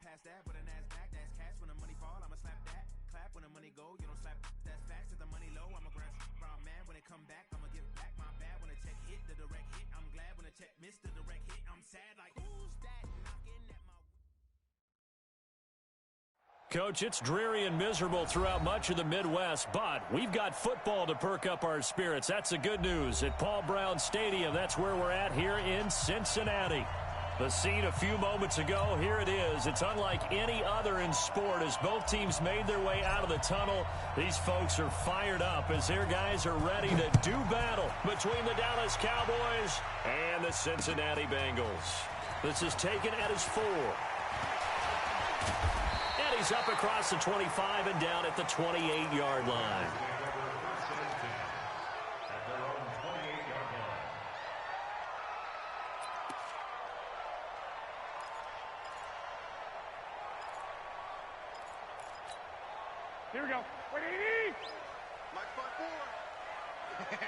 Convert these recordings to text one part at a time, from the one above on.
past that, but an ass back, that's cash. When the money fall, I'ma slap that. Clap when the money go, you don't slap. That's facts. If the money low, I'ma grab brown man. When it come back, I'ma give back my bad. When the check hit, the direct hit. I'm glad when the check missed the direct hit. I'm sad like, who's that knocking at my... Coach, it's dreary and miserable throughout much of the Midwest, but we've got football to perk up our spirits. That's the good news at Paul Brown Stadium. That's where we're at here in Cincinnati. The scene a few moments ago, here it is. It's unlike any other in sport as both teams made their way out of the tunnel. These folks are fired up as their guys are ready to do battle between the Dallas Cowboys and the Cincinnati Bengals. This is taken at his 4. And he's up across the 25 and down at the 28-yard line. Here we go. Wait, Mike 5-4.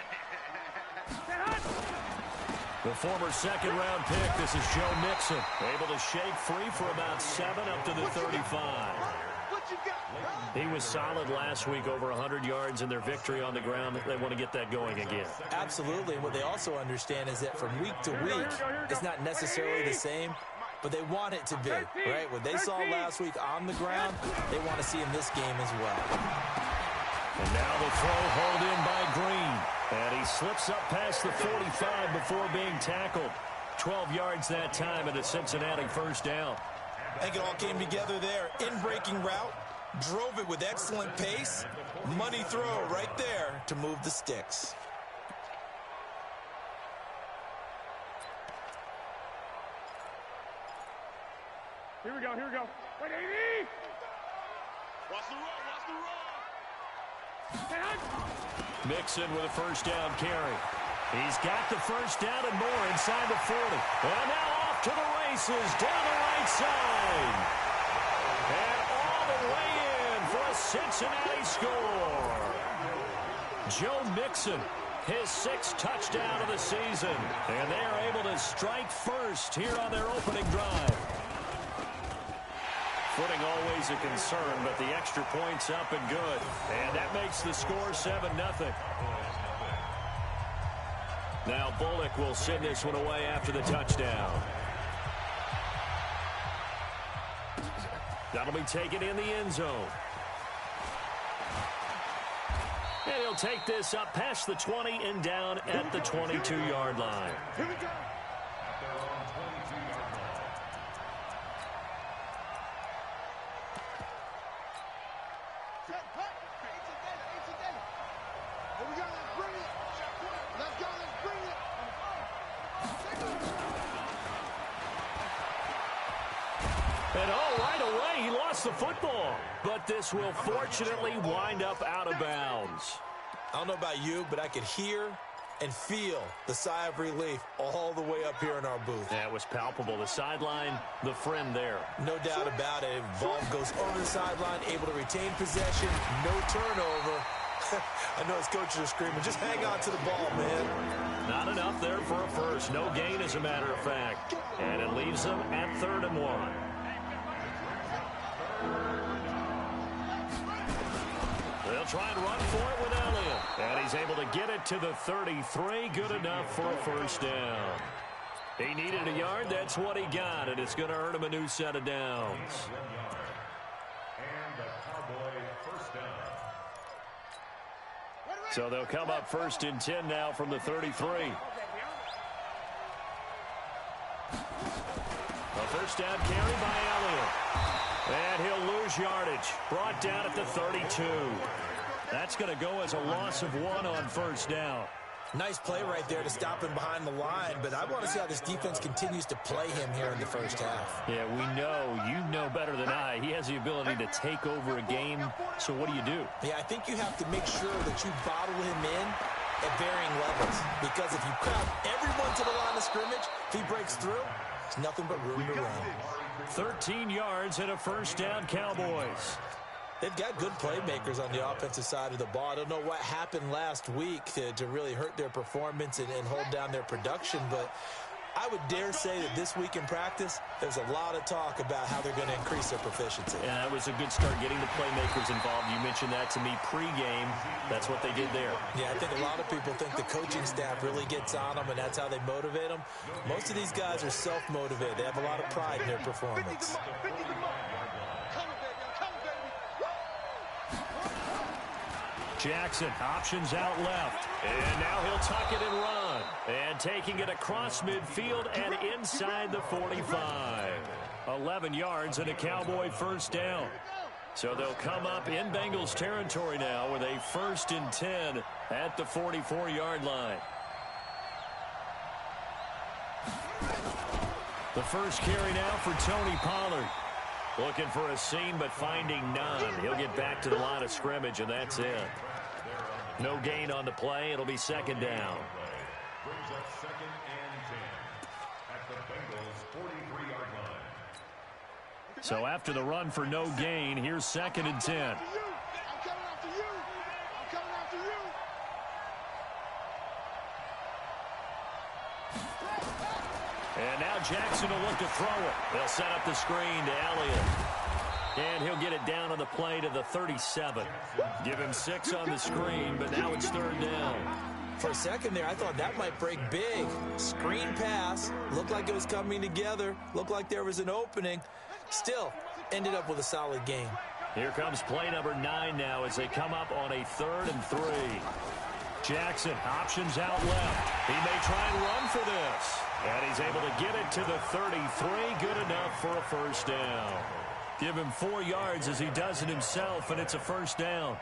The former second-round pick, this is Joe Mixon, able to shake free for about 7 up to the 35. He was solid last week, over 100 yards in their victory on the ground. They want to get that going again. Absolutely, and what they also understand is that from week to week, it's not necessarily the same, but they want it to be, right? What they saw last week on the ground, they want to see in this game as well. And now the throw hauled in by Green. And he slips up past the 45 before being tackled. 12 yards that time and a Cincinnati first down. I think it all came together there. In-breaking route, drove it with excellent pace. Money throw right there to move the sticks. Here we go. Wait, 80! Watch the run, Mixon with a first down carry. He's got the first down and more inside the 40. And now off to the races down the right side. And all the way in for a Cincinnati score. Joe Mixon, his 6th touchdown of the season. And they are able to strike first here on their opening drive. Footing always a concern, but the extra point's up and good. And that makes the score 7-0. Now Bullock will send this one away after the touchdown. That'll be taken in the end zone. And he'll take this up past the 20 and down at the 22-yard line. Here we go. The football, but this will fortunately wind up out of bounds. I don't know about you, but I could hear and feel the sigh of relief all the way up here in our booth. That was palpable. The sideline, the friend there. No doubt about it. Ball goes over the sideline, able to retain possession, no turnover. I know his coaches are screaming, just hang on to the ball, man. Not enough there for a first. No gain, as a matter of fact. And it leaves them at 3rd and 1. They'll try and run for it with Elliott. And he's able to get it to the 33. Good enough for a first down. He needed a yard. That's what he got. And it's going to earn him a new set of downs. And the Cowboy first down. So they'll come up 1st and 10 now from the 33. A first down carry by Elliott. And he'll lose yardage. Brought down at the 32. That's going to go as a loss of 1 on first down. Nice play right there to stop him behind the line, but I want to see how this defense continues to play him here in the first half. Yeah, we know. You know better than I. He has the ability to take over a game, so what do you do? Yeah, I think you have to make sure that you bottle him in at varying levels, because if you crowd everyone to the line of scrimmage, if he breaks through, it's nothing but room to run. 13 yards and a first down, Cowboys. They've got good playmakers on the offensive side of the ball. I don't know what happened last week to really hurt their performance and hold down their production, but I would dare say that this week in practice, there's a lot of talk about how they're going to increase their proficiency. Yeah, that was a good start getting the playmakers involved. You mentioned that to me pregame. That's what they did there. Yeah, I think a lot of people think the coaching staff really gets on them, and that's how they motivate them. Most of these guys are self-motivated. They have a lot of pride in their performance. Jackson, options out left. And now he'll tuck it and run. And taking it across midfield and inside the 45. 11 yards and a Cowboy first down. So they'll come up in Bengals territory now with a 1st and 10 at the 44-yard line. The first carry now for Tony Pollard. Looking for a seam, but finding none. He'll get back to the line of scrimmage, and that's it. No gain on the play. It'll be 2nd down. Brings up 2nd and 10 at the Bengals 43-yard line. So after the run for no gain, here's 2nd and 10. I'm coming after you. I'm coming after you. And now Jackson will look to throw it. They'll set up the screen to Elliott. And he'll get it down on the play to the 37. Give him 6 on the screen, but now it's 3rd down. For a second there, I thought that might break big. Screen pass. Looked like it was coming together. Looked like there was an opening. Still, ended up with a solid game. Here comes play number 9 now as they come up on a 3rd and 3. Jackson, options out left. He may try and run for this. And he's able to get it to the 33. Good enough for a first down. Give him 4 yards as he does it himself, and it's a first down.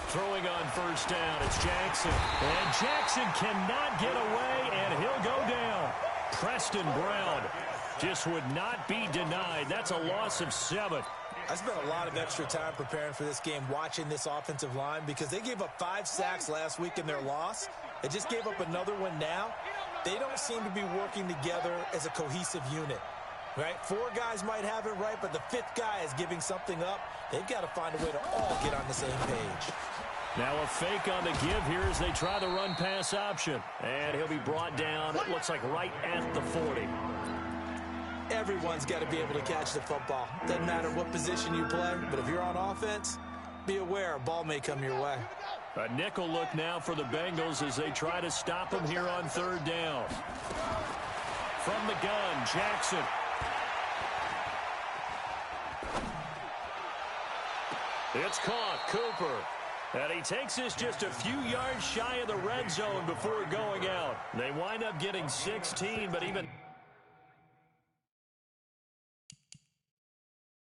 Throwing on first down, it's Jackson. And Jackson cannot get away, and he'll go down. Preston Brown just would not be denied. That's a loss of 7. I spent a lot of extra time preparing for this game, watching this offensive line, because they gave up 5 sacks last week in their loss. They just gave up another one now. They don't seem to be working together as a cohesive unit, right? 4 guys might have it right, but the 5th guy is giving something up. They've got to find a way to all get on the same page. Now a fake on the give here as they try the run-pass option. And he'll be brought down, it looks like right at the 40. Everyone's got to be able to catch the football. Doesn't matter what position you play, but if you're on offense, be aware a ball may come your way. A nickel look now for the Bengals as they try to stop him here on 3rd down. From the gun, Jackson. It's caught, Cooper. And he takes this just a few yards shy of the red zone before going out. They wind up getting 16, but even...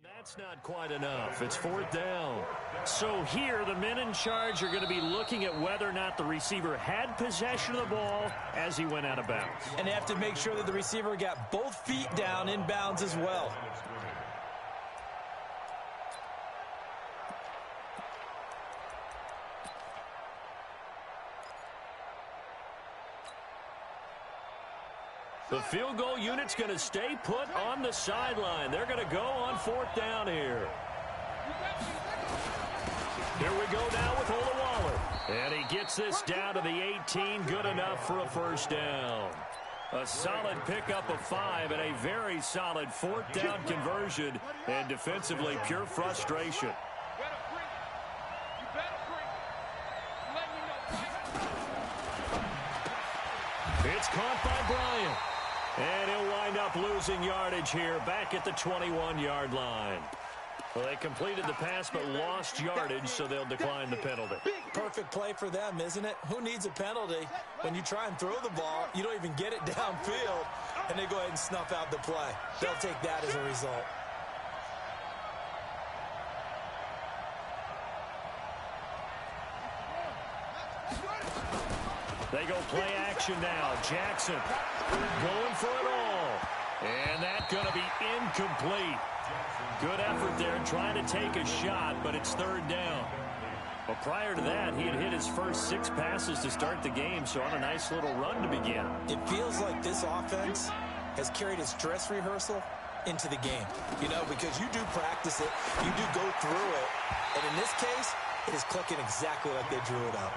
That's not quite enough. It's 4th down. So here, the men in charge are going to be looking at whether or not the receiver had possession of the ball as he went out of bounds. And they have to make sure that the receiver got both feet down in bounds as well. The field goal unit's going to stay put on the sideline. They're going to go on 4th down here. Here we go now with Olawaller. And he gets this down to the 18. Good enough for a first down. A solid pickup of 5 and a very solid 4th down conversion. And defensively, pure frustration. It's caught by Bryant. And he'll wind up losing yardage here back at the 21-yard line. Well, they completed the pass but lost yardage, so they'll decline the penalty. Perfect play for them, isn't it? Who needs a penalty? When you try and throw the ball, you don't even get it downfield, and they go ahead and snuff out the play. They'll take that as a result. They go play action now. Jackson going for it all. And that's going to be incomplete. Good effort there trying to take a shot, but it's 3rd down. Well, prior to that, he had hit his first 6 passes to start the game, so on a nice little run to begin. It feels like this offense has carried its dress rehearsal into the game. You know, because you do practice it, you do go through it, and in this case, It is clicking exactly like they drew it up.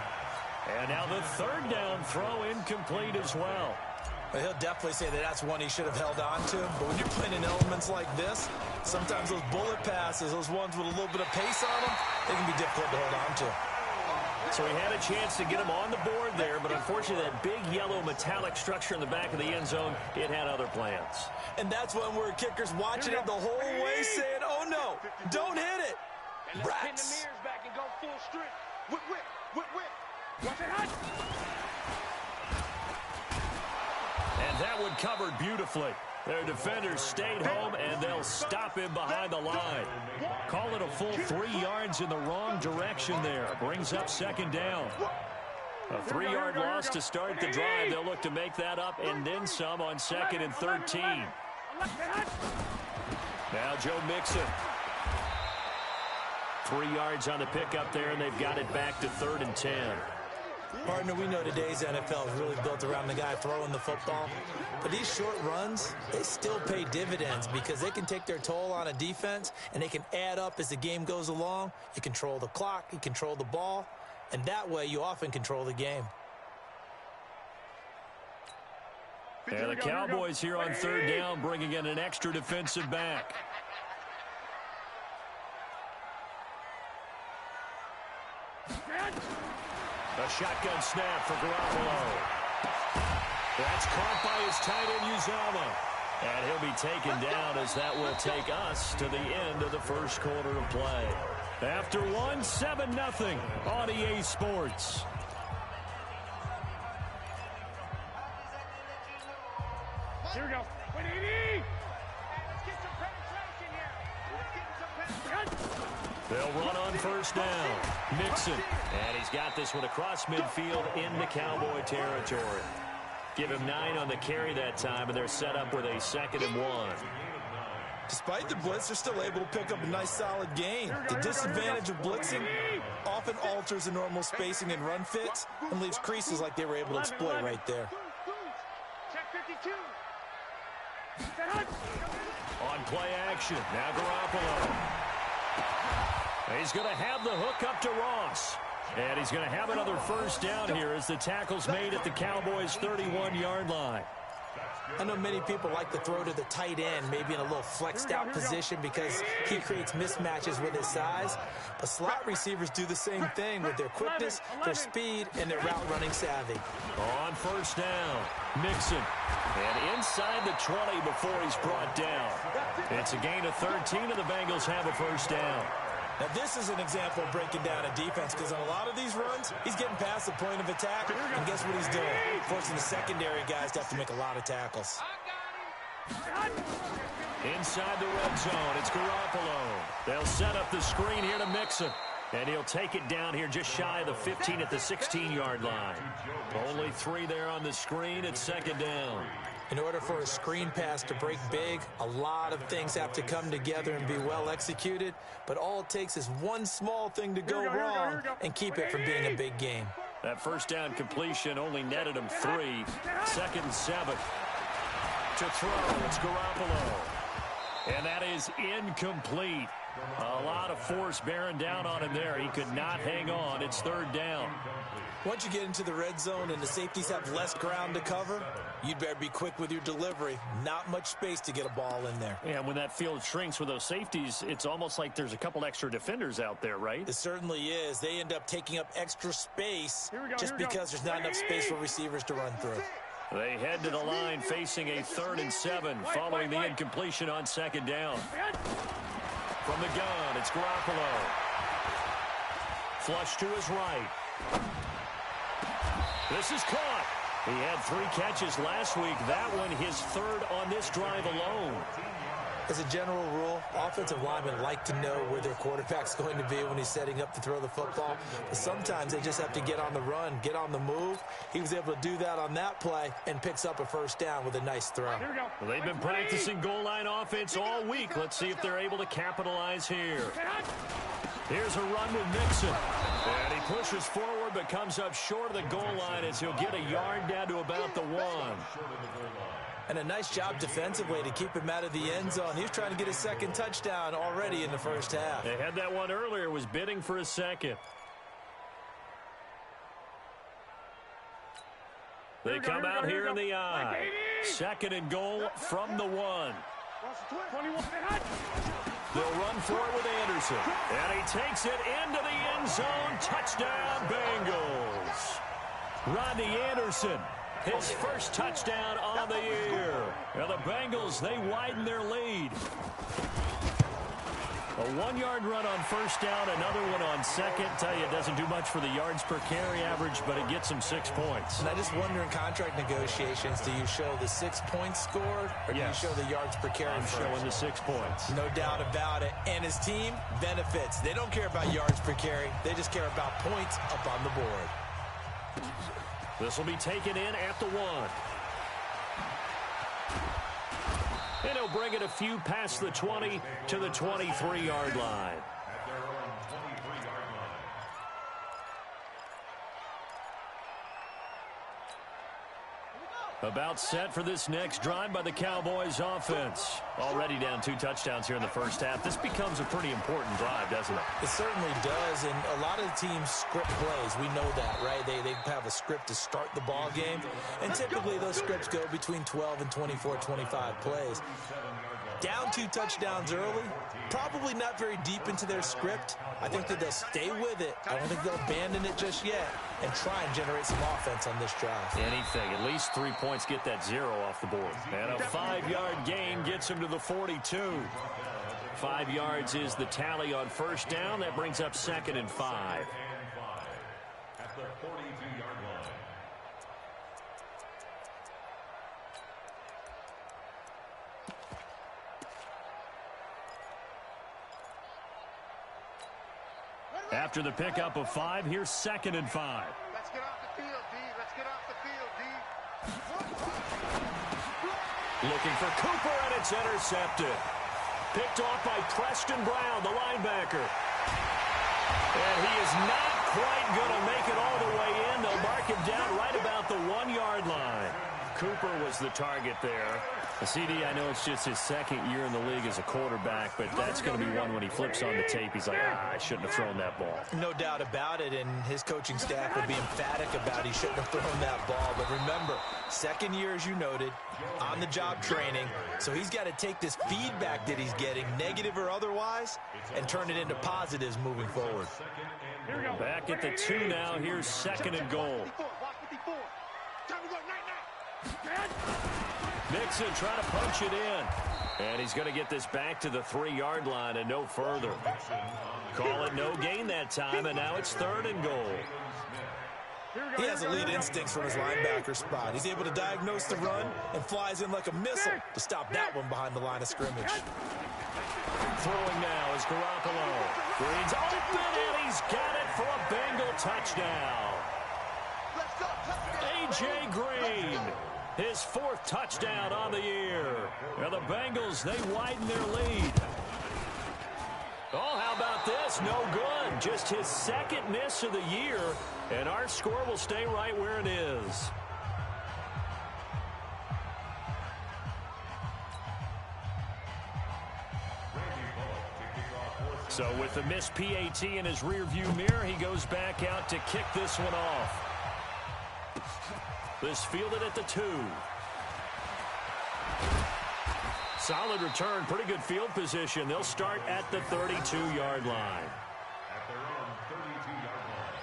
And now the third down throw incomplete as well. But he'll definitely say that that's one he should have held on to. But when you're playing in elements like this, sometimes those bullet passes, those ones with a little bit of pace on them, they can be difficult to hold on to. So he had a chance to get him on the board there, but unfortunately that big yellow metallic structure in the back of the end zone, it had other plans. And that's when we're kickers watching it the whole way saying, oh no, don't hit it. And let's pin the mirrors back and go full strip. Whip, whip, whip, whip. Watch it hot. And that one covered beautifully. Their defenders stayed home, and they'll stop him behind the line. Call it a full 3 yards in the wrong direction there. Brings up second down. A 3-yard loss to start the drive. They'll look to make that up and then some on 2nd and 13. Now Joe Mixon. 3 yards on the pickup there, and they've got it back to 3rd and 10. Partner, we know today's NFL is really built around the guy throwing the football. But these short runs, they still pay dividends because they can take their toll on a defense and they can add up as the game goes along. You control the clock, you control the ball, and that way you often control the game. And the Cowboys here on 3rd down, bringing in an extra defensive back. A shotgun snap for Garoppolo. That's caught by his tight end, Uzomah. And he'll be taken down as that will take us to the end of the first quarter of play. After one, 7-0 on EA Sports. Here we go. Let's get some penetration here. Let's get some penetration. They'll run on 1st down. Mixon. And he's got this one across midfield into Cowboy territory. Give him 9 on the carry that time, and they're set up with a 2nd and 1. Despite the blitz, they're still able to pick up a nice, solid gain. The disadvantage of blitzing often alters the normal spacing and run fits and leaves creases like they were able to exploit right there. Check 52. On play action, now Garoppolo. He's going to have the hook up to Ross. And he's going to have another 1st down here as the tackle's made at the Cowboys' 31-yard line. I know many people like to throw to the tight end, maybe in a little flexed out position because he creates mismatches with his size. But slot receivers do the same thing with their quickness, their speed, and their route running savvy. On 1st down, Mixon. And inside the 20 before he's brought down. It's a gain of 13, and the Bengals have a 1st down. Now, this is an example of breaking down a defense because on a lot of these runs, he's getting past the point of attack, and guess what he's doing? Forcing the secondary guys to have to make a lot of tackles. Inside the red zone, it's Garoppolo. They'll set up the screen here to Mixon. And he'll take it down here just shy of the 15 at the 16-yard line. Only 3 there on the screen at 2nd down. In order for a screen pass to break big, a lot of things have to come together and be well executed. But all it takes is one small thing to go wrong and keep it from being a big game. That 1st down completion only netted him 3. 2nd and 7. To throw, it's Garoppolo. And that is incomplete. A lot of force bearing down on him there. He could not hang on. It's 3rd down. Once you get into the red zone and the safeties have less ground to cover, you'd better be quick with your delivery. Not much space to get a ball in there. Yeah, when that field shrinks with those safeties, it's almost like there's a couple extra defenders out there, right? It certainly is. They end up taking up extra space just because there's not enough space for receivers to run through. They head to the line facing a 3rd and 7 following the incompletion on 2nd down. From the gun, it's Garoppolo. Flush to his right. This is caught. He had 3 catches last week. That one his 3rd on this drive alone. As a general rule, offensive linemen like to know where their quarterback's going to be when he's setting up to throw the football. But sometimes they just have to get on the run, get on the move. He was able to do that on that play and picks up a 1st down with a nice throw. Well, they've been practicing goal line offense all week. Let's see if they're able to capitalize here. Here's a run with Mixon. And he pushes forward but comes up short of the goal line as he'll get a yard down to about the 1. And a nice job defensively to keep him out of the end zone. He was trying to get his second touchdown already in the first half. They had that one earlier, was bidding for a second. They come out here in the eye. Second and goal from the 1. They'll run for it with Anderson. And he takes it into the end zone. Touchdown, Bengals. Rodney Anderson, his first touchdown on the year. And the Bengals, they widen their lead. A 1-yard run on first down, another one on second. Tell you, it doesn't do much for the yards per carry average, but it gets them 6 points. And I just wonder in contract negotiations, do you show the 6 points scored, or do you show the yards per carry? I'm showing the 6 points. No doubt about it. And his team benefits. They don't care about yards per carry. They just care about points up on the board. This will be taken in at the 1. And he'll bring it a few past the 20 to the 23-yard line. At their own 23-yard line. About set for this next drive by the Cowboys offense. Already down 2 touchdowns here in the first half. This becomes a pretty important drive, doesn't it? It certainly does, and a lot of the teams script plays. We know that, right? They have a script to start the ball game, and typically those scripts go between 12 and 24, 25 plays. Down 2 touchdowns early, probably not very deep into their script. I think that they'll stay with it. I don't think they'll abandon it just yet and try and generate some offense on this drive. Anything. At least 3 points get that 0 off the board. And a 5-yard gain gets him to the 42. 5 yards is the tally on first down. That brings up 2nd and 5. At the 42-yard line. After the pickup of 5, here's 2nd and 5. Let's get off the field, D. Let's get off the field, D. Looking for Cooper, and it's intercepted. Picked off by Preston Brown, the linebacker. And he is not quite going to make it all the way in. They'll mark him down right about the 1-yard line. Cooper was the target there. CD, I know it's just his 2nd year in the league as a quarterback, but that's going to be one when he flips on the tape. He's like, I shouldn't have thrown that ball. No doubt about it, and his coaching staff will be emphatic about he shouldn't have thrown that ball. But remember, 2nd year, as you noted, on-the-job training, so he's got to take this feedback that he's getting, negative or otherwise, and turn it into positives moving forward. Back at the 2 now. Here's 2nd and goal. Mixon trying to punch it in. And he's going to get this back to the 3-yard line and no further. Call it no gain that time, and now it's 3rd and goal. He has elite instincts from his linebacker spot. He's able to diagnose the run and flies in like a missile to stop that one behind the line of scrimmage. Throwing now is Garoppolo. Green's open, and he's got it for a Bengal touchdown. A.J. Green, his 4th touchdown on the year. And the Bengals, they widen their lead. Oh, how about this? No good. Just his 2nd miss of the year, and our score will stay right where it is. So with the missed PAT in his rearview mirror, he goes back out to kick this one off. This fielded at the 2. Solid return, pretty good field position. They'll start at the 32-yard line. At their own 32-yard line.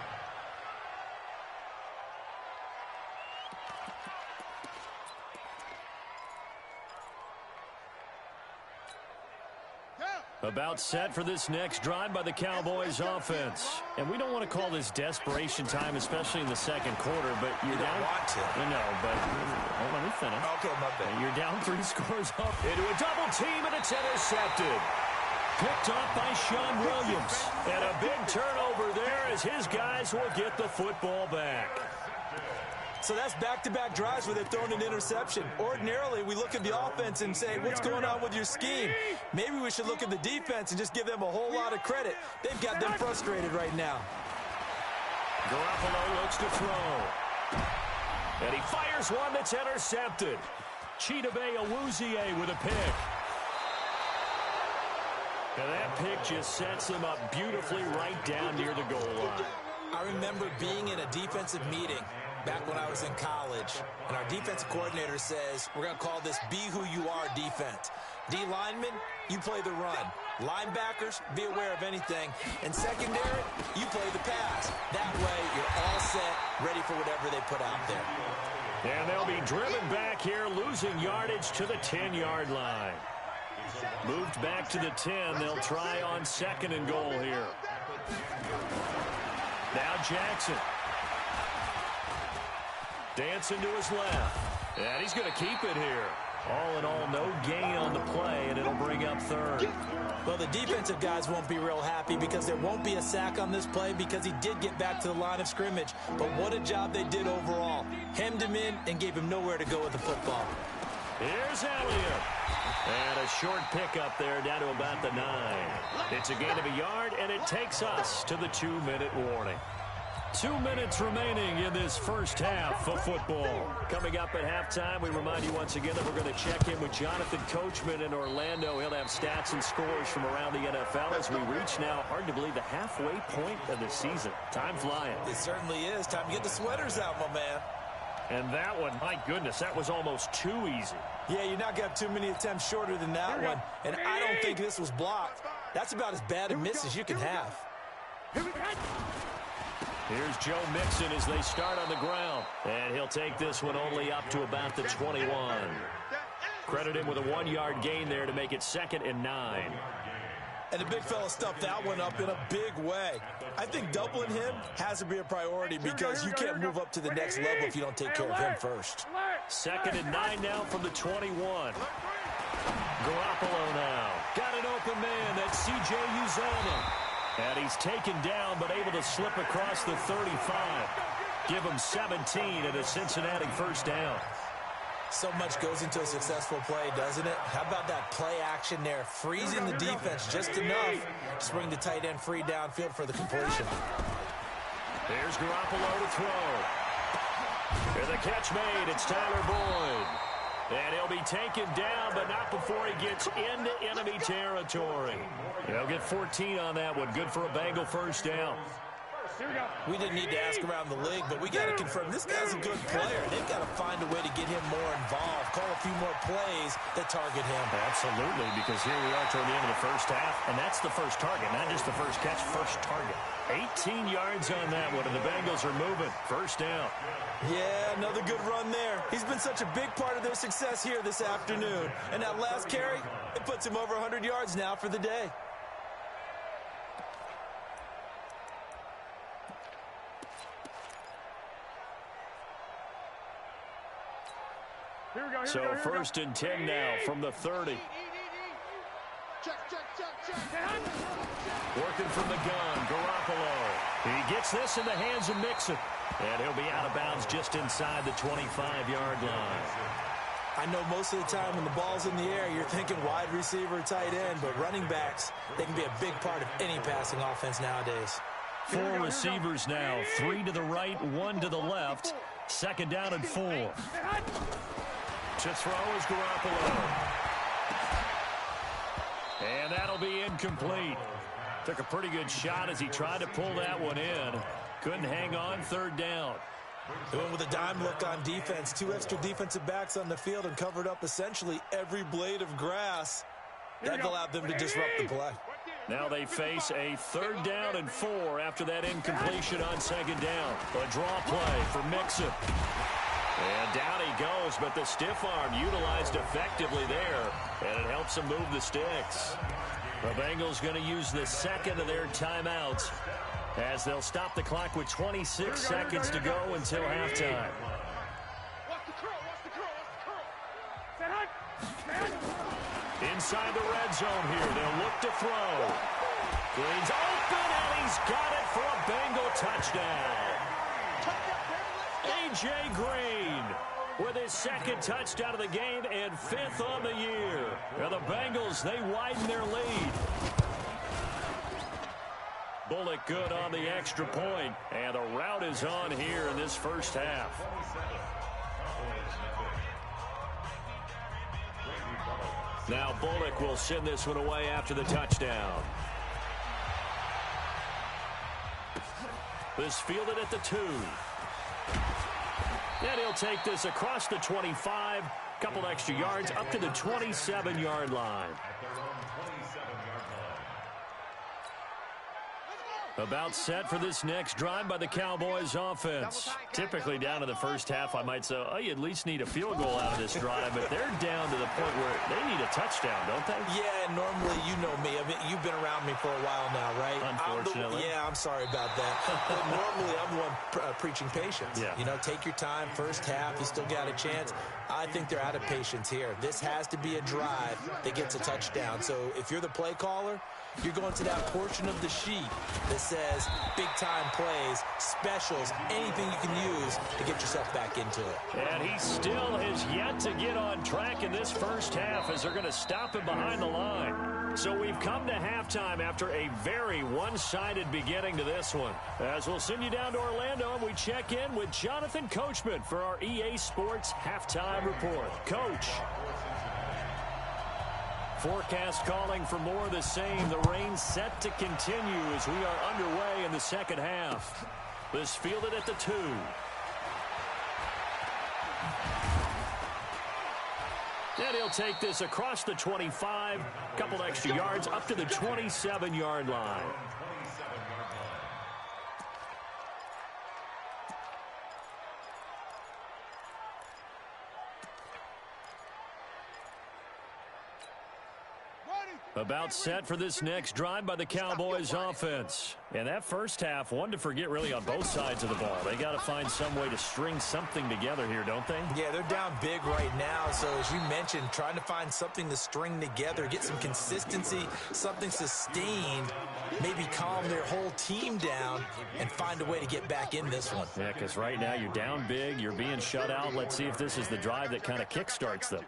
About set for this next drive by the Cowboys offense. And we don't want to call this desperation time, especially in the 2nd quarter, but you're down. Want to. I know, but hold on, let me finish. Okay, my bad. You're down 3 scores up into a double team, and it's intercepted. Picked off by Sean Williams. And a big turnover there as his guys will get the football back. So that's back-to-back drives where they've thrown an interception. Ordinarily, we look at the offense and say, what's going on with your scheme? Maybe we should look at the defense and just give them a whole lot of credit. They've got them frustrated right now. Garoppolo looks to throw. And he fires one that's intercepted. Chidobe with a pick. And that pick just sets him up beautifully right down near the goal line. I remember being in a defensive meeting back when I was in college, and our defensive coordinator says, we're going to call this Be Who You Are defense. D linemen, you play the run. Linebackers, be aware of anything. And secondary, you play the pass. That way, you're all set, ready for whatever they put out there. And they'll be driven back here, losing yardage to the 10-yard line. Moved back to the 10. They'll try on 2nd and goal here. Now Jackson. Dancing to his left. And he's going to keep it here. All in all, no gain on the play, and it'll bring up 3rd. Well, the defensive guys won't be real happy because there won't be a sack on this play because he did get back to the line of scrimmage. But what a job they did overall. Hemmed him in and gave him nowhere to go with the football. Here's Elliott. And a short pickup there down to about the 9. It's a gain of a yard, and it takes us to the 2-minute warning. 2 minutes remaining in this first half of football. Coming up at halftime, we remind you once again that we're going to check in with Jonathan Coachman in Orlando. He'll have stats and scores from around the NFL as we reach now, hard to believe, the halfway point of the season. Time flying. It certainly is. Time to get the sweaters out, my man. And that one, my goodness, that was almost too easy. Yeah, you're not going to have too many attempts shorter than that one. And I don't think this was blocked. That's about as bad a miss as you can have. Here's Joe Mixon as they start on the ground. And he'll take this one only up to about the 21. Credit him with a 1-yard gain there to make it 2nd and 9. And the big fella stuffed that one up in a big way. I think doubling him has to be a priority because you can't move up to the next level if you don't take care of him first. 2nd and 9 now from the 21. Garoppolo now. Got an open man. That's C.J. Uzomah. And he's taken down but able to slip across the 35. Give him 17 and a Cincinnati first down. So much goes into a successful play, doesn't it? How about that play action there? Freezing the defense just enough to bring the tight end free downfield for the completion. There's Garoppolo to throw. And the catch made. It's Tyler Boyd. And he'll be taken down, but not before he gets into enemy territory. They'll get 14 on that one. Good for a Bengal first down. We didn't need to ask around the league, but we got to confirm this guy's a good player. They've got to find a way to get him more involved, call a few more plays that target him. Absolutely, because here we are toward the end of the first half, and that's the first target, not just the first catch, first target. 18 yards on that one, and the Bengals are moving. First down. Yeah, another good run there. He's been such a big part of their success here this afternoon. And that last carry, it puts him over 100 yards now for the day. So 1st and 10 now from the 30. Working from the gun, Garoppolo. He gets this in the hands of Mixon. And he'll be out of bounds just inside the 25-yard line. I know most of the time when the ball's in the air, you're thinking wide receiver, tight end, but running backs, they can be a big part of any passing offense nowadays. 4 receivers now, 3 to the right, 1 to the left. 2nd down and 4. To throw is Garoppolo. And that'll be incomplete. Took a pretty good shot as he tried to pull that one in. Couldn't hang on. 3rd down. They went with a dime look on defense. 2 extra defensive backs on the field and covered up essentially every blade of grass. That allowed them to disrupt the play. Now they face a 3rd down and 4 after that incompletion on 2nd down. A draw play for Mixon. And down he goes, but the stiff arm utilized effectively there, and it helps him move the sticks. The Bengals going to use the 2nd of their timeouts as they'll stop the clock with 26 seconds to go until halftime. Inside the red zone here, they'll look to throw. Green's open, and he's got it for a Bengal touchdown. A.J. Green with his 2nd touchdown of the game and 5th on the year. And the Bengals, they widen their lead. Bullock good on the extra point, and the route is on here in this first half. Now Bullock will send this one away after the touchdown. This fielded at the 2. And he'll take this across the 25. Couple extra yards up to the 27-yard line. About set for this next drive by the Cowboys offense. Typically down to the first half, I might say, oh, you at least need a field goal out of this drive, but they're down to the point where they need a touchdown, don't they? Yeah, normally, you know me. I mean, you've been around me for a while now, right? Unfortunately. I'm sorry about that. But normally, I'm the one preaching patience. Yeah. You know, take your time. First half, you still got a chance. I think they're out of patience here. This has to be a drive that gets a touchdown. So if you're the play caller, you're going to that portion of the sheet that says big-time plays, specials, anything you can use to get yourself back into it. And he still has yet to get on track in this first half as they're going to stop him behind the line. So we've come to halftime after a very one-sided beginning to this one. As we'll send you down to Orlando, and we check in with Jonathan Coachman for our EA Sports Halftime Report. Coach. Forecast calling for more of the same. The rain set to continue as we are underway in the second half. This fielded at the 2. And he'll take this across the 25. Couple extra yards up to the 27-yard line. About set for this next drive by the Cowboys offense. And that first half, one to forget really on both sides of the ball. They got to find some way to string something together here, don't they? Yeah, they're down big right now. So as you mentioned, trying to find something to string together, get some consistency, something sustained, maybe calm their whole team down and find a way to get back in this one. Yeah, because right now you're down big, you're being shut out. Let's see if this is the drive that kind of kickstarts them.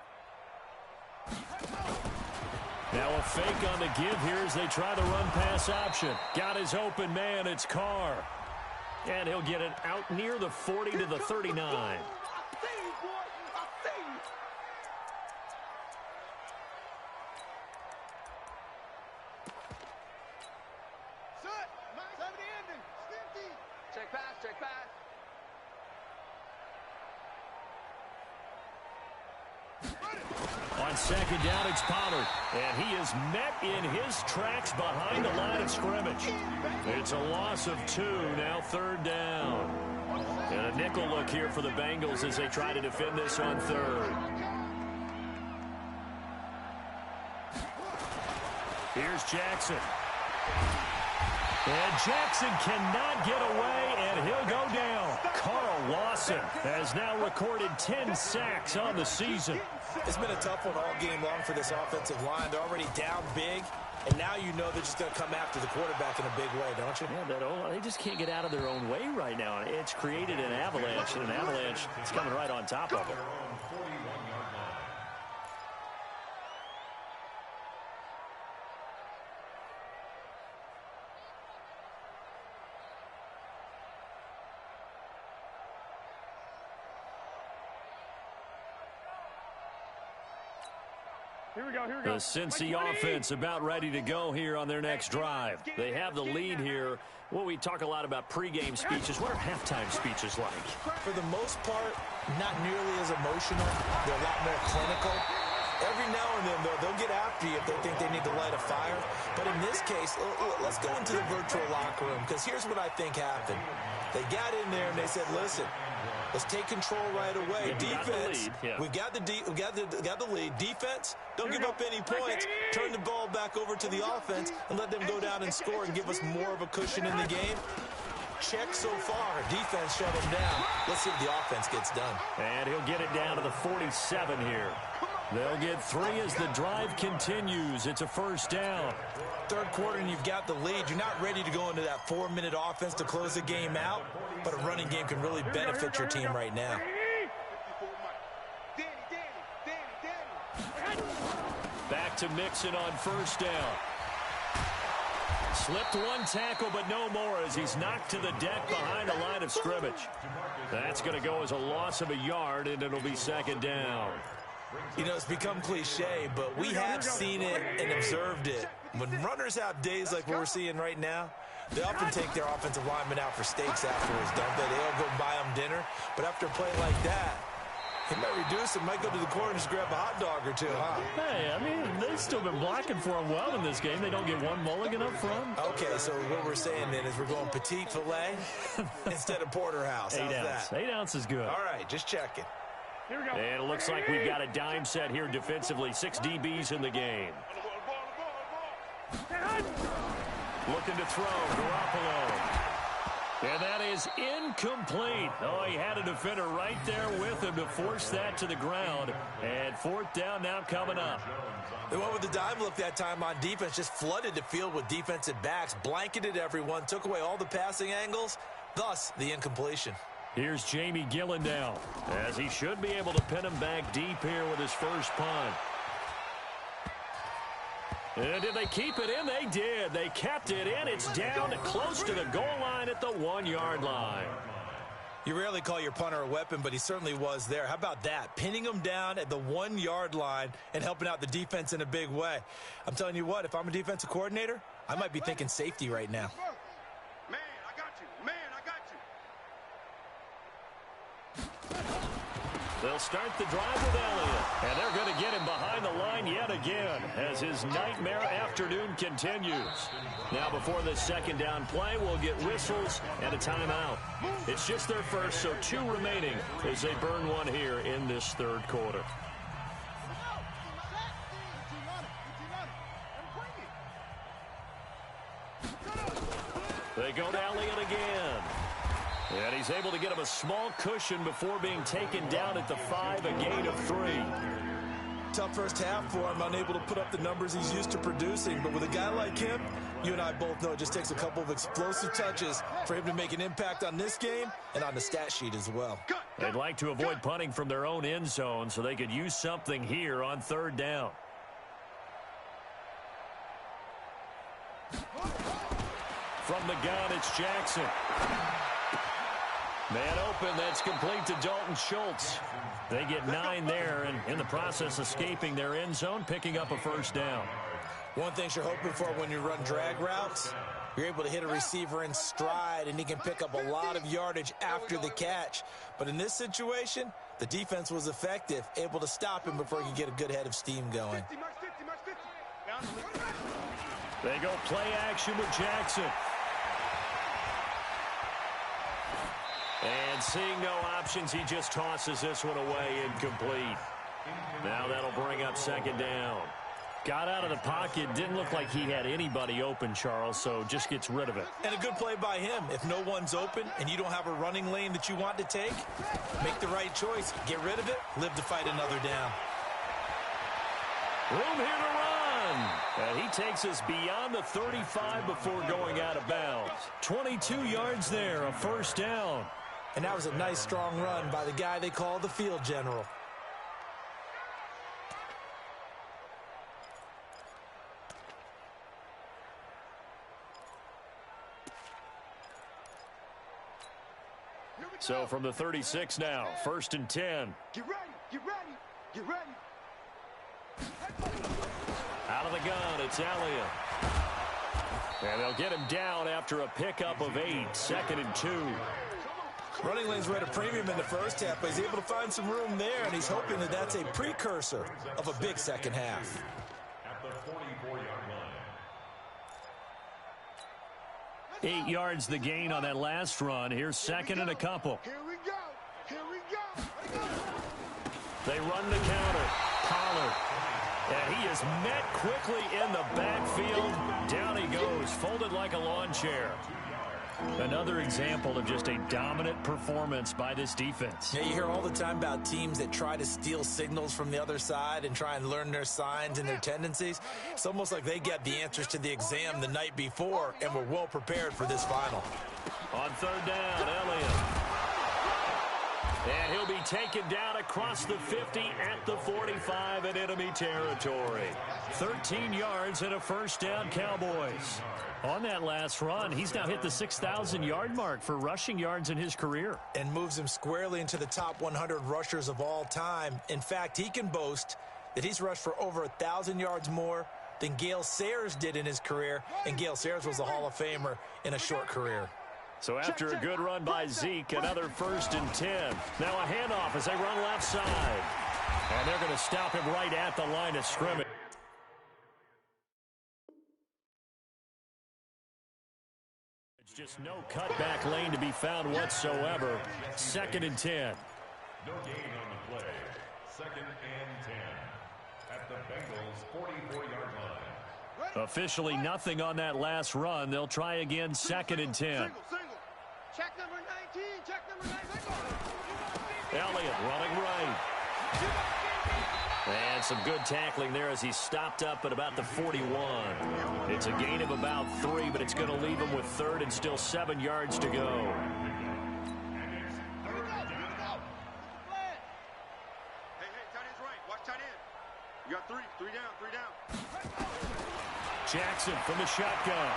Now a fake on the give here as they try the run-pass option. Got his open man, it's Carr. And he'll get it out near the 40 to the 39. Check pass, check pass. On second down, it's Pollard. And he is met in his tracks behind the line of scrimmage. It's a loss of 2, now third down. And a nickel look here for the Bengals as they try to defend this on third. Here's Jackson. And Jackson cannot get away, and he'll go down. Carl Lawson has now recorded 10 sacks on the season. It's been a tough one all game long for this offensive line. They're already down big, and now you know they're just going to come after the quarterback in a big way, don't you? Yeah, they just can't get out of their own way right now. It's created an avalanche, and an avalanche is coming right on top of them. The Cincy offense about ready to go here on their next drive. They have the lead here. Well, we talk a lot about pregame speeches. What are halftime speeches like? For the most part, not nearly as emotional. They're a lot more clinical. Every now and then, though, they'll get after you if they think they need to light a fire. But in this case, let's go into the virtual locker room, because here's what I think happened. They got in there and they said, listen, let's take control right away. Defense, we've got the lead. Defense, don't give up any points. Turn the ball back over to the offense and let them go down and score and give us more of a cushion in the game. Check so far. Defense shut them down. Let's see if the offense gets done. And he'll get it down to the 47 here. They'll get 3 as the drive continues. It's a first down. Third quarter and you've got the lead. You're not ready to go into that 4-minute offense to close the game out, but a running game can really benefit your team right now. Back to Mixon on first down. Slipped one tackle, but no more as he's knocked to the deck behind the line of scrimmage. That's going to go as a loss of a yard, and it'll be second down. You know, it's become cliche, but we have seen it and observed it. When runners have days like what we're seeing right now, they often take their offensive linemen out for steaks afterwards, don't they? They all go buy them dinner. But after a play like that, he might reduce it, might go to the corner and just grab a hot dog or two, huh? Hey, I mean, they've still been blocking for him well in this game. They don't get one mulligan up front. Okay, so what we're saying then is we're going petite filet instead of porterhouse. How's that? 8 ounce is good. All right, just checking. Here we go. And it looks like we've got a dime set here defensively. 6 DBs in the game. Looking to throw, Garoppolo. And that is incomplete. Oh, he had a defender right there with him to force that to the ground. And 4th down now coming up. They went with the dime look that time on defense, just flooded the field with defensive backs, blanketed everyone, took away all the passing angles, thus the incompletion. Here's Jamie Gillen now, as he should be able to pin him back deep here with his first punt. And did they keep it in? They did. They kept it in. It's down close to the goal line at the 1-yard line. You rarely call your punter a weapon, but he certainly was there. How about that? Pinning him down at the 1-yard line and helping out the defense in a big way. I'm telling you what, if I'm a defensive coordinator, I might be thinking safety right now. Man, I got you. Man, I got you. They'll start the drive with Elliott. And they're going to get him behind the line yet again as his nightmare afternoon continues. Now before this 2nd down play, we'll get whistles and a timeout. It's just their first, so 2 remaining as they burn one here in this 3rd quarter. They go to Elliott again. And he's able to get him a small cushion before being taken down at the 5, a gain of 3. Tough first half for him, unable to put up the numbers he's used to producing. But with a guy like him, you and I both know it just takes a couple of explosive touches for him to make an impact on this game and on the stat sheet as well. They'd like to avoid punting from their own end zone so they could use something here on 3rd down. From the gun, it's Jackson. Man open, that's complete to Dalton Schultz. They get 9 there, and in the process escaping their end zone, picking up a 1st down. One thing you're hoping for when you run drag routes, you're able to hit a receiver in stride, and he can pick up a lot of yardage after the catch. But in this situation, the defense was effective, able to stop him before he could get a good head of steam going. They go play action with Jackson. And seeing no options, he just tosses this one away, incomplete. Now that'll bring up 2nd down. Got out of the pocket, didn't look like he had anybody open, Charles, so just gets rid of it. And a good play by him. If no one's open and you don't have a running lane that you want to take, make the right choice. Get rid of it, live to fight another down. Room here to run. And he takes us beyond the 35 before going out of bounds. 22 yards there, a 1st down. And that was a nice, strong run by the guy they call the field general. So from the 36 now, 1st and 10. Get ready, get ready, get ready. Out of the gun, it's Elliott. And they'll get him down after a pickup of 8, 2nd and 2. Running lanes were at a premium in the first half, but he's able to find some room there, and he's hoping that that's a precursor of a big second half. At the 44-yard line. 8 yards the gain on that last run. Here's 2nd and a couple. Here we go, here we go. They run the counter. Pollard. And he is met quickly in the backfield. Down he goes, folded like a lawn chair. Another example of just a dominant performance by this defense. Yeah, you hear all the time about teams that try to steal signals from the other side and try and learn their signs and their tendencies. It's almost like they get the answers to the exam the night before and were well prepared for this final. On 3rd down, Elliott. And he'll be taken down across the 50 at the 45 in enemy territory. 13 yards and a first down, Cowboys. On that last run, he's now hit the 6,000-yard mark for rushing yards in his career. And moves him squarely into the top 100 rushers of all time. In fact, he can boast that he's rushed for over 1,000 yards more than Gale Sayers did in his career. And Gale Sayers was a Hall of Famer in a short career. So after a good run by Zeke, another 1st and 10. Now a handoff as they run left side. And they're going to stop him right at the line of scrimmage. Just no cutback lane to be found whatsoever. 2nd and 10. No gain on the play. 2nd and 10. At the Bengals' 44-yard line. Officially nothing on that last run. They'll try again, 2nd and 10. Single. Check number 19. Check number 19. Elliott running right. And some good tackling there as he stopped up at about the 41. It's a gain of about 3, but it's going to leave him with 3rd and still 7 yards to go. Here we go. Hey, tight end's right. Watch tight end. You got 3 down. Jackson from the shotgun.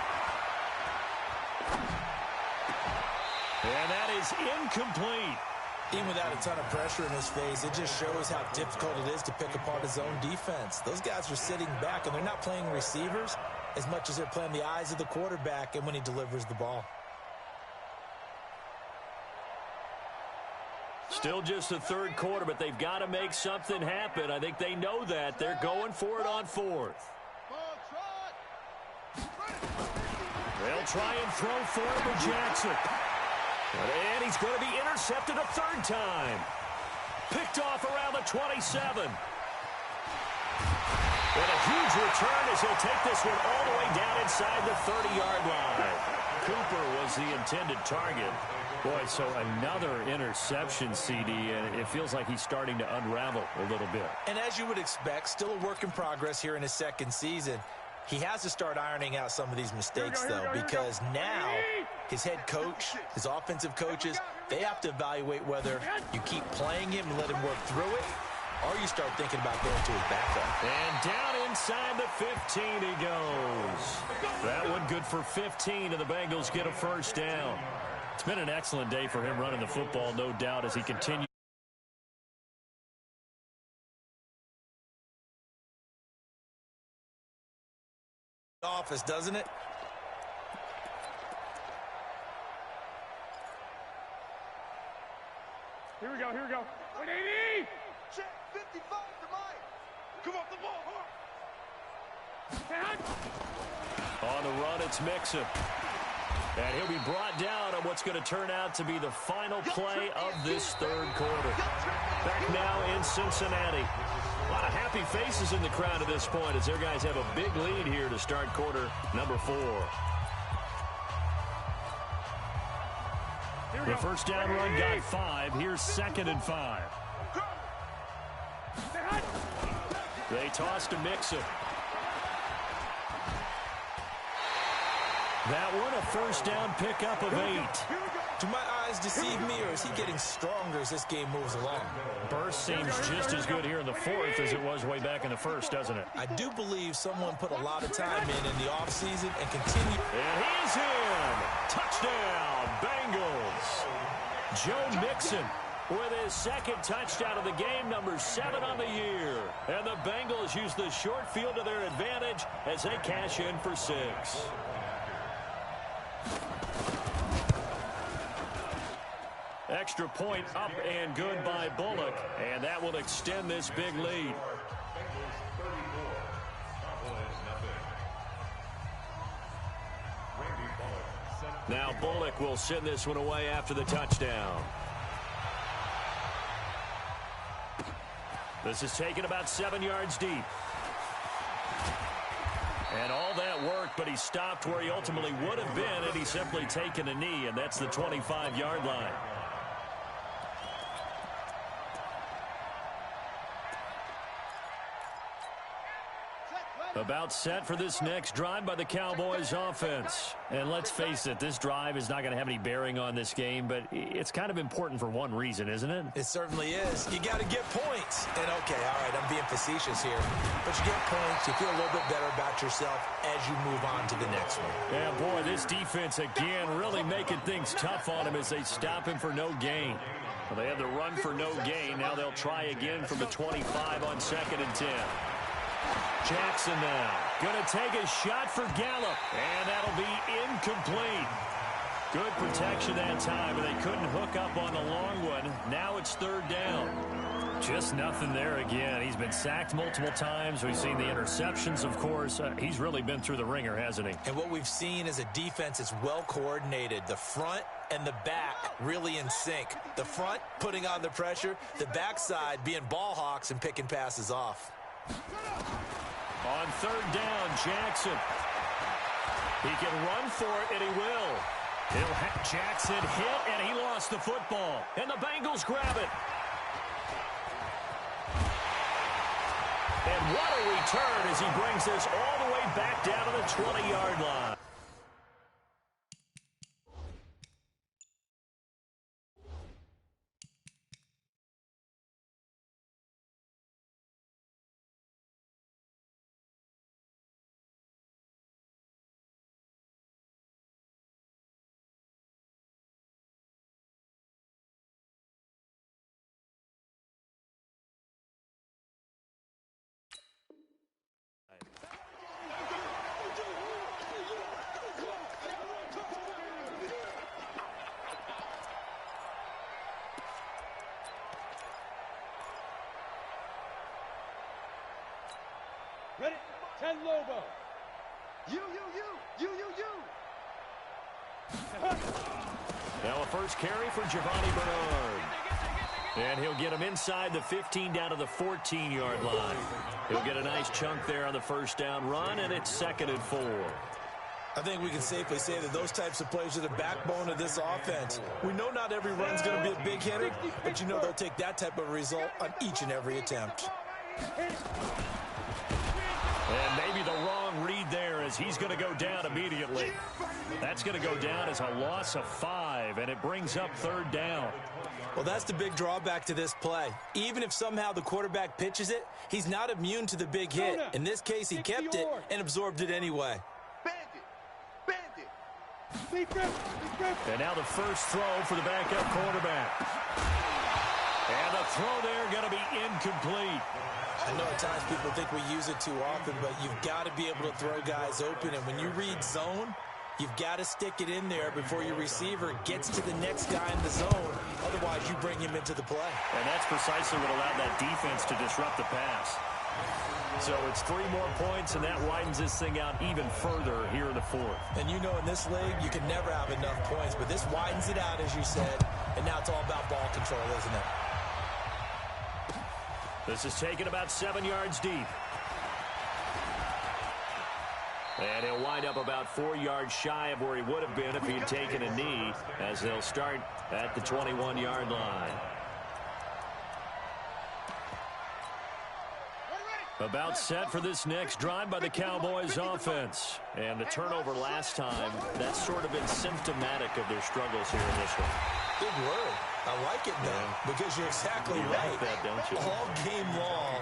And that is incomplete. Even without a ton of pressure in his face, it just shows how difficult it is to pick apart his own defense. Those guys are sitting back, and they're not playing receivers as much as they're playing the eyes of the quarterback and when he delivers the ball. Still just the 3rd quarter, but they've got to make something happen. I think they know that. They're going for it on 4th. They'll try and throw for it with Jackson. And he's going to be intercepted a 3rd time. Picked off around the 27. And a huge return as he'll take this one all the way down inside the 30-yard line. Cooper was the intended target. Boy, so another interception, CD, and it feels like he's starting to unravel a little bit. And as you would expect, still a work in progress here in his 2nd season. He has to start ironing out some of these mistakes, though, because now his head coach, his offensive coaches, they have to evaluate whether you keep playing him and let him work through it, or you start thinking about going to his backup. And down inside the 15 he goes. That one good for 15, and the Bengals get a 1st down. It's been an excellent day for him running the football, no doubt, as he continues. Office, doesn't it? Here we go. 180. Check 55 to Mike. Come off the ball. On the run, it's Mixon. And he'll be brought down on what's going to turn out to be the final play of this 3rd quarter. Back now in Cincinnati. A lot of happy faces in the crowd at this point as their guys have a big lead here to start quarter number 4. The 1st down run got 5. Here's 2nd and 5. They toss to Mixon. That one a 1st down pickup of 8. Do my eyes deceive me, or is he getting stronger as this game moves along? Burst seems just as good here in the 4th as it was way back in the 1st, doesn't it? I do believe someone put a lot of time in the offseason and continue. And he's in. Touchdown, Bengals. Joe Mixon with his 2nd touchdown of the game, number 7 on the year. And the Bengals use the short field to their advantage as they cash in for 6. Extra point up and good by Bullock, and that will extend this big lead. Now Bullock will send this one away after the touchdown. This is taken about 7 yards deep. And all that work, but he stopped where he ultimately would have been had he simply taken a knee, and that's the 25-yard line. About set for this next drive by the Cowboys offense. And let's face it, this drive is not going to have any bearing on this game, but it's kind of important for one reason, isn't it? It certainly is. You got to get points. And, okay, all right, I'm being facetious here. But you get points, you feel a little bit better about yourself as you move on to the next one. Yeah, boy, this defense, again, really making things tough on him as they stop him for no gain. Well, they had the run for no gain. Now they'll try again from the 25 on 2nd and 10. Jackson now going to take a shot for Gallup, and that'll be incomplete. Good protection that time, and they couldn't hook up on the long one. Now it's 3rd down. Just nothing there again. He's been sacked multiple times. We've seen the interceptions, of course. He's really been through the ringer, hasn't he? And what we've seen is a defense that's well coordinated. The front and the back really in sync. The front putting on the pressure, the backside being ball hawks and picking passes off. On 3rd down, Jackson. He can run for it, and he will. He'll have Jackson hit, and he lost the football. And the Bengals grab it. And what a return as he brings this all the way back down to the 20-yard line. Ready? 10 Lobo. You. Now a first carry for Giovanni Bernard. And he'll get him inside the 15 down to the 14-yard line. He'll get a nice chunk there on the first down run, and it's 2nd and 4. I think we can safely say that those types of plays are the backbone of this offense. We know not every run's going to be a big hitter, but you know they'll take that type of result on each and every attempt. And maybe the wrong read there as he's going to go down immediately. That's going to go down as a loss of 5, and it brings up 3rd down. Well, that's the big drawback to this play. Even if somehow the quarterback pitches it, he's not immune to the big hit. In this case, he kept it and absorbed it anyway. And now the first throw for the backup quarterback. And the throw there going to be incomplete. I know at times people think we use it too often, but you've got to be able to throw guys open. And when you read zone, you've got to stick it in there before your receiver gets to the next guy in the zone. Otherwise, you bring him into the play. And that's precisely what allowed that defense to disrupt the pass. So it's 3 more points, and that widens this thing out even further here in the 4th. And you know in this league, you can never have enough points, but this widens it out, as you said, and now it's all about ball control, isn't it? This is taken about 7 yards deep. And he'll wind up about 4 yards shy of where he would have been if he had taken a knee, as they'll start at the 21-yard line. About set for this next drive by the Cowboys offense. And the turnover last time, that's sort of been symptomatic of their struggles here in this one. Good word. I like it, though, because you're exactly right. Like that, don't you? All game long,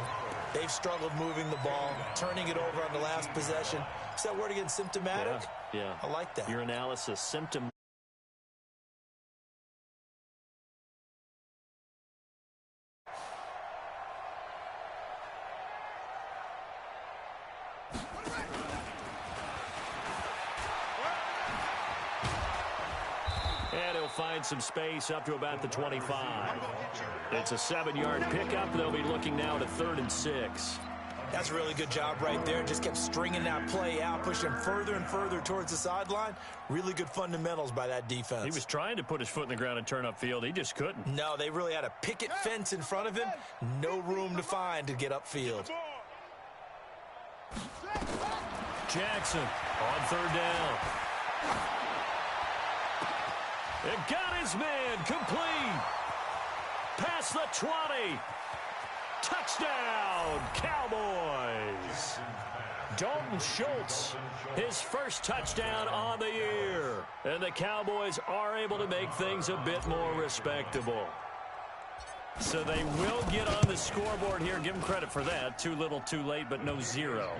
they've struggled moving the ball, turning it over on the last possession. Is that word again, symptomatic? Yeah. I like that. Your analysis, symptom. And he'll find some space up to about the 25. It's a 7-yard pickup. They'll be looking now to 3rd and 6. That's a really good job right there. Just kept stringing that play out, pushing him further and further towards the sideline. Really good fundamentals by that defense. He was trying to put his foot in the ground and turn upfield. He just couldn't. No, they really had a picket fence in front of him. No room to find to get upfield. Jackson on 3rd down. It got his man complete. Past the 20. Touchdown, Cowboys. Dalton Schultz, his first touchdown on the year. And the Cowboys are able to make things a bit more respectable. So they will get on the scoreboard here. Give them credit for that. Too little, too late, but no zero.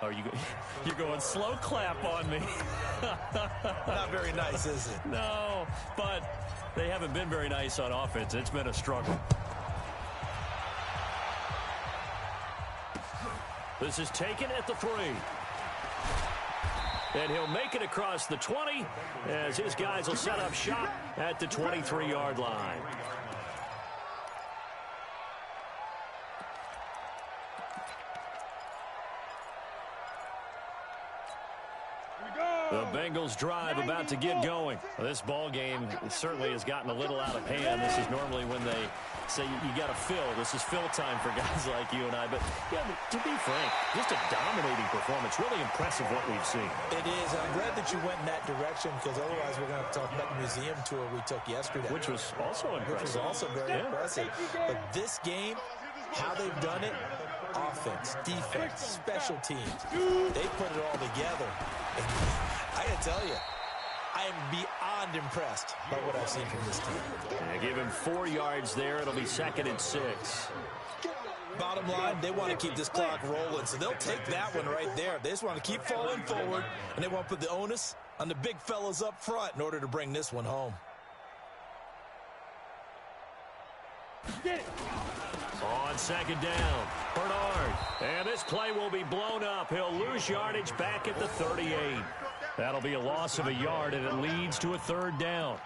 Oh, you're going slow clap on me. Not very nice, is it? No, but they haven't been very nice on offense. It's been a struggle. This is taken at the 3. And he'll make it across the 20 as his guys will set up shop at the 23-yard line. The Bengals drive about to get going. This ball game certainly has gotten a little out of hand. This is normally when they say you got to fill. This is fill time for guys like you and I. But yeah, to be frank, just a dominating performance. Really impressive what we've seen. It is. I'm glad that you went in that direction because otherwise we're going to talk about the museum tour we took yesterday. Which was also impressive. Which was also very impressive. But this game, how they've done it, offense, defense, special teams, they put it all together. And I got to tell you, I am beyond impressed by what I've seen from this team. Yeah, give him 4 yards there. It'll be 2nd and 6. Bottom line, they want to keep this clock rolling, so they'll take that one right there. They just want to keep falling forward, and they want to put the onus on the big fellas up front in order to bring this one home. On 2nd down, Bernard. And this play will be blown up. He'll lose yardage back at the 38. That'll be a loss of a yard, and it leads to a 3rd down.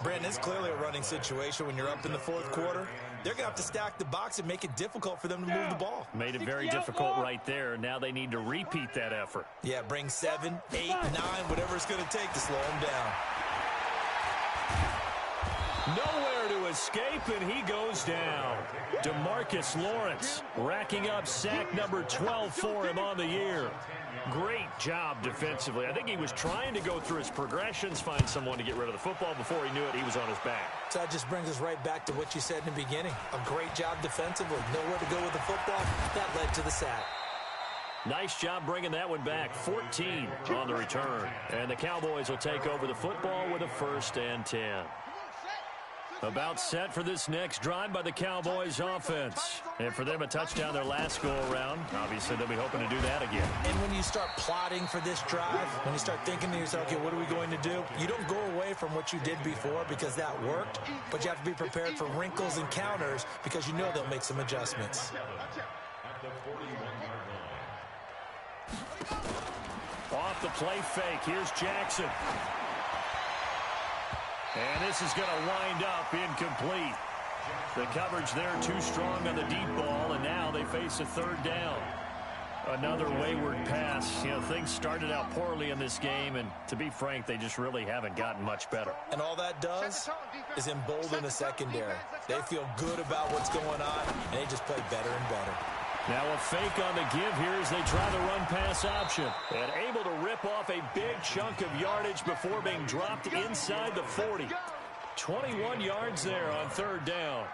Brandon, it's clearly a running situation when you're up in the 4th quarter. They're going to have to stack the box and make it difficult for them to move the ball. Made it very difficult right there. Now they need to repeat that effort. Yeah, bring 7, 8, 9, whatever it's going to take to slow them down. Nowhere to escape, and he goes down. DeMarcus Lawrence racking up sack number 12 for him on the year. Great job defensively. I think he was trying to go through his progressions, find someone to get rid of the football. Before he knew it, he was on his back. So that just brings us right back to what you said in the beginning. A great job defensively. Nowhere to go with the football. That led to the sack. Nice job bringing that one back. 14 on the return. And the Cowboys will take over the football with a 1st and 10. About set for this next drive by the Cowboys offense. And for them, a touchdown their last go-around. Obviously, they'll be hoping to do that again. And when you start plotting for this drive, when you start thinking to yourself, okay, what are we going to do? You don't go away from what you did before because that worked, but you have to be prepared for wrinkles and counters because you know they'll make some adjustments. Off the play fake, here's Jackson. And this is going to wind up incomplete. The coverage there too strong on the deep ball, and now they face a 3rd down. Another wayward pass. You know, things started out poorly in this game, and to be frank, they just really haven't gotten much better. And all that does is embolden the secondary. They feel good about what's going on, and they just play better and better. Now a fake on the give here as they try the run-pass option. And able to rip off a big chunk of yardage before being dropped inside the 40. 21 yards there on 3rd down.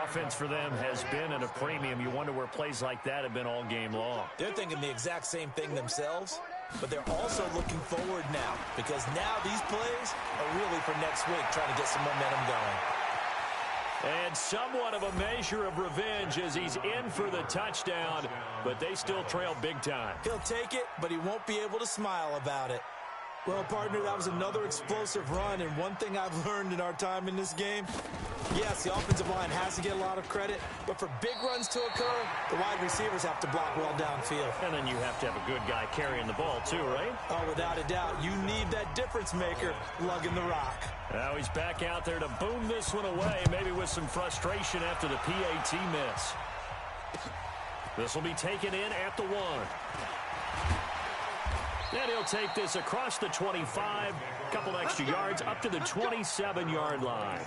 Offense for them has been at a premium. You wonder where plays like that have been all game long. They're thinking the exact same thing themselves, but they're also looking forward now because now these plays are really for next week, trying to get some momentum going. And somewhat of a measure of revenge as he's in for the touchdown, but they still trail big time. He'll take it, but he won't be able to smile about it. Well, partner, that was another explosive run, and one thing I've learned in our time in this game, yes, the offensive line has to get a lot of credit, but for big runs to occur, the wide receivers have to block well downfield. And then you have to have a good guy carrying the ball too, right? Oh, without a doubt. You need that difference maker lugging the rock. Now he's back out there to boom this one away, maybe with some frustration after the PAT miss. This will be taken in at the 1. And he'll take this across the 25, a couple extra yards up to the 27-yard line.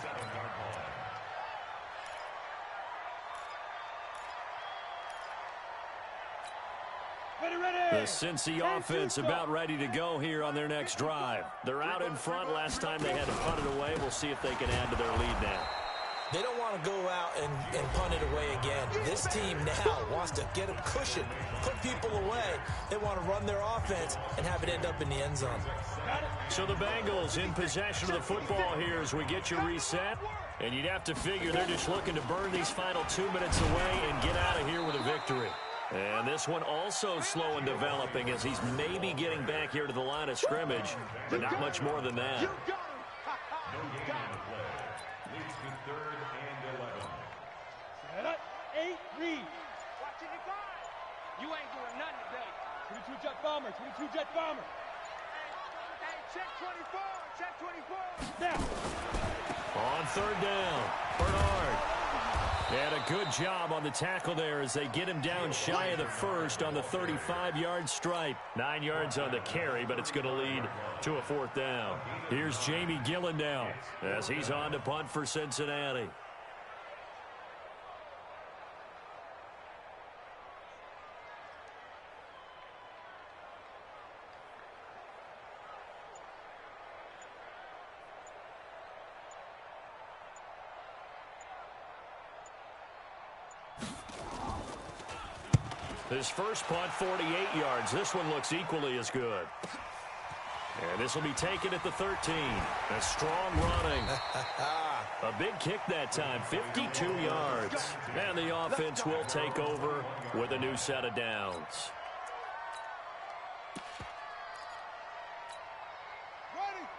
The Cincy offense about ready to go here on their next drive. They're out in front. Last time they had to punt it away. We'll see if they can add to their lead now. They don't want to go out and punt it away again. This team now wants to get a cushion, put people away. They want to run their offense and have it end up in the end zone. So the Bengals in possession of the football here as we get you reset. And you'd have to figure they're just looking to burn these final 2 minutes away and get out of here with a victory. And this one also slow and developing as he's maybe getting back here to the line of scrimmage, but not much more than that. Leads to 3rd and 11. Set up, 8, read. Watching the guard. You ain't doing nothing today. 22 jet bomber, 22 jet bomber. Hey, check 24, check 24. Now. On 3rd down, Bernard. And a good job on the tackle there as they get him down shy of the first on the 35-yard stripe. 9 yards on the carry, but it's going to lead to a 4th down. Here's Jamie Gillen now as he's on to punt for Cincinnati. His first punt, 48 yards. This one looks equally as good. And this will be taken at the 13. A strong running. A big kick that time, 52 yards. And the offense will take over with a new set of downs.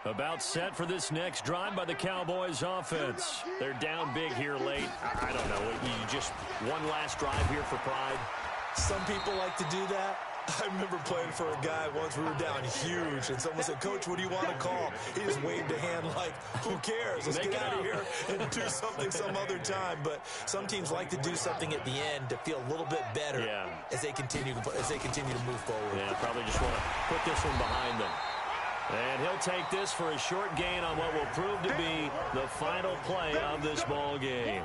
About set for this next drive by the Cowboys offense. They're down big here late. I don't know. You just one last drive here for pride. Some people like to do that. I remember playing for a guy once. We were down huge, and someone said, "Coach, what do you want to call?" He just waved a hand like, "Who cares? Let's get out of here and do something some other time." But some teams like to do something at the end to feel a little bit better as they continue to move forward. Yeah, probably just want to put this one behind them. And he'll take this for a short gain on what will prove to be the final play of this ball game.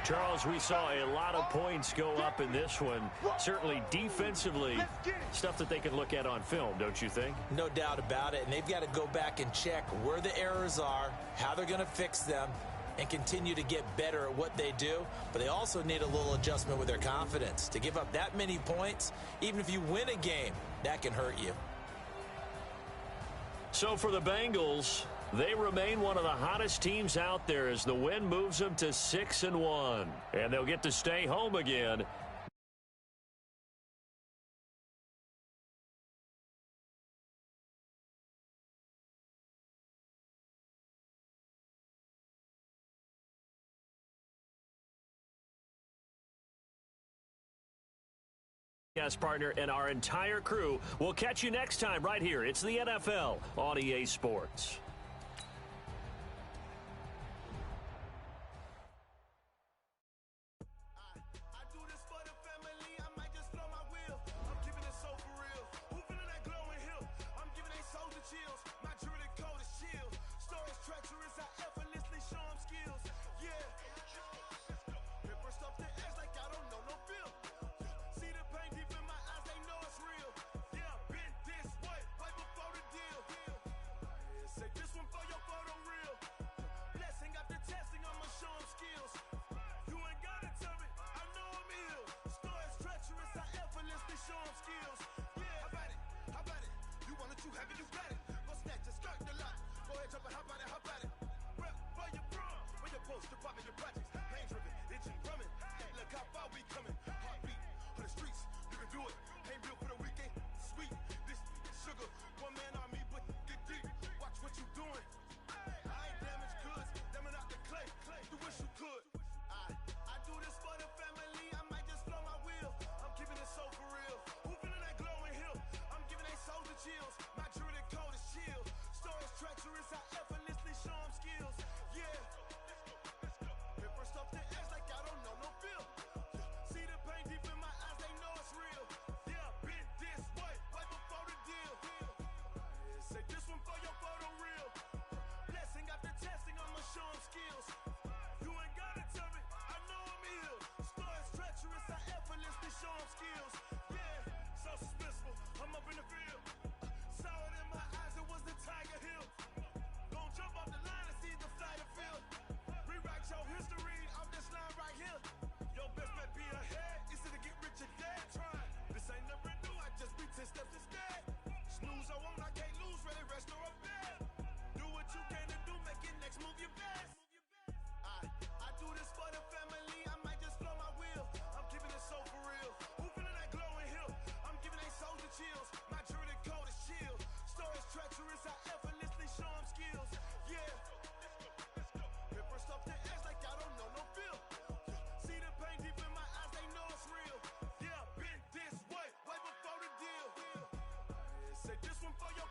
Charles, we saw a lot of points go up in this one. Certainly defensively, stuff that they can look at on film, don't you think? No doubt about it. And they've got to go back and check where the errors are, how they're going to fix them, and continue to get better at what they do. But they also need a little adjustment with their confidence. To give up that many points, even if you win a game, that can hurt you. So for the Bengals, they remain one of the hottest teams out there as the win moves them to 6-1. And they'll get to stay home again. Yes, partner, and our entire crew will catch you next time right here. It's the NFL on EA Sports. This one for your